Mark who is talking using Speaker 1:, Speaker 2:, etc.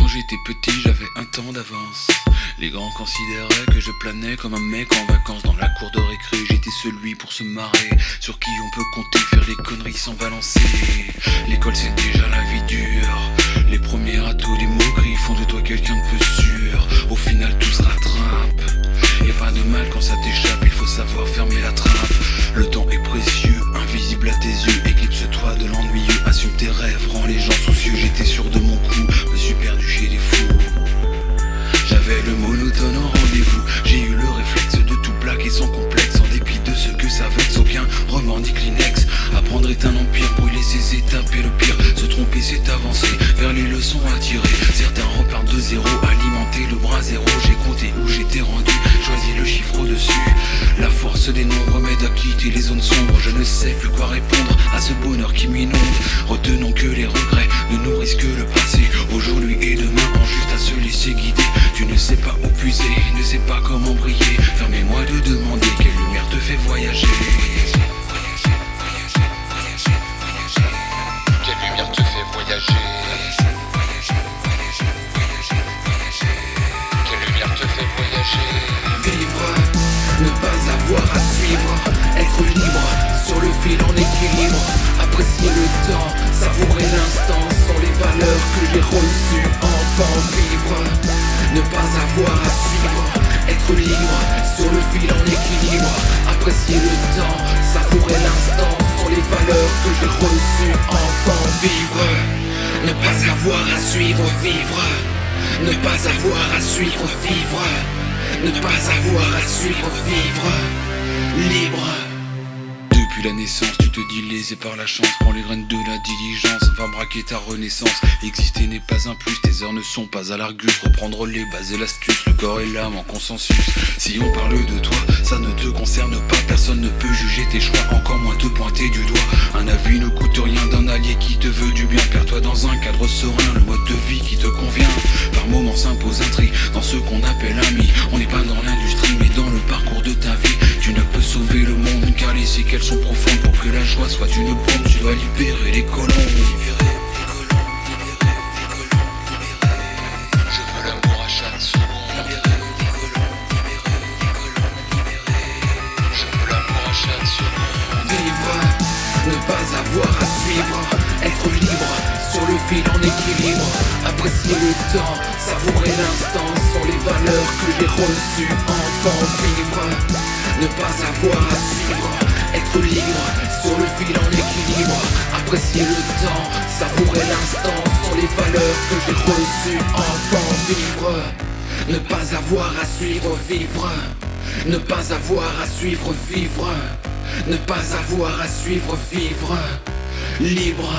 Speaker 1: Quand j'étais petit, j'avais un temps d'avance. Les grands considéraient que je planais comme un mec en vacances. Dans la cour de récré, j'étais celui pour se marrer, sur qui on peut compter, faire des conneries sans balancer. L'école c'est déjà la vie dure. Les premiers râteaux, des moqueries font de toi quelqu'un de peu sûr. Au final tout se rattrape. Y'a pas de mal quand ça t'échappe, il faut savoir fermer la trappe. Le temps est précieux, invisible à tes yeux. Éclipse-toi de l'ennuyeux, assume tes rêves, rends les gens soucieux. J'étais sûr de mon coup, me suis perdu chez les fous. J'avais le monotone en rendez-vous. J'ai eu le réflexe de tout plaquer sans complexe. En dépit de ce que ça vexe, aucun remords ni Kleenex. Apprendre est un empire, brûler ses étapes et le pire, se tromper c'est avancer vers les leçons à tirer. Certains repartent de zéro, alimenter le bras zéro. J'ai compté où j'étais rendu, choisi le chiffre au-dessus. La force des nombres m'aide à quitter les zones sombres. Je ne sais plus quoi répondre à ce bonheur qui m'inonde. Retenons que les regrets ne nourrissent que le passé. Aujourd'hui et demain ont juste à se laisser guider. Tu ne sais pas où puiser, ne sais pas comment briller. Permets-moi de demander quelle lumière te fait voyager. Quelle lumière te fait voyager. Quelle lumière te fait voyager.
Speaker 2: Vivre, ne pas avoir à suivre, être libre, sur le fil en équilibre. Apprécier le temps, savourer l'instant, sont les valeurs que j'ai reçues enfant. Vivre, ne pas avoir à suivre, être libre, sur le fil en équilibre. Apprécier le temps, savourer l'instant, sont les valeurs que j'ai reçues enfant. Vivre, ne pas avoir à suivre, vivre, ne pas avoir à suivre, vivre, ne pas avoir à suivre, vivre, libre.
Speaker 1: Depuis la naissance, tu te dis lésé par la chance. Prends les graines de la diligence, va braquer ta renaissance. Exister n'est pas un plus, tes heures ne sont pas à l'argus. Reprendre les bases et l'astuce, le corps et l'âme en consensus. Si on parle de toi, ça ne te concerne pas. Personne ne peut juger tes choix, encore moins te pointer du doigt. Un avis ne coûte rien d'un allié qui te veut du bien. Perds-toi dans un cadre serein, le mode de vie qui te convient. Par moments s'impose un tri dans ce qu'on appelle ami. On n'est pas dans l'industrie mais dans le parcours de ta vie. Tu ne peux sauver le monde car les séquelles sont profondes. Pour que la joie soit une bombe, tu dois libérer les colons. Je veux l'amour à chaque seconde. Je veux l'amour à chaque seconde.
Speaker 2: Vivre, ne pas avoir à suivre, être libre, sur le fil en équilibre. Apprécier le temps, savourer l'instant, sont les valeurs que j'ai reçues enfant. Vivre, ne pas avoir à suivre, être libre, sur le fil en équilibre. Apprécier le temps, savourer l'instant, sont les valeurs que j'ai reçues enfant. Vivre, ne pas avoir à suivre, vivre, ne pas avoir à suivre, vivre, ne pas avoir à suivre, vivre, libre.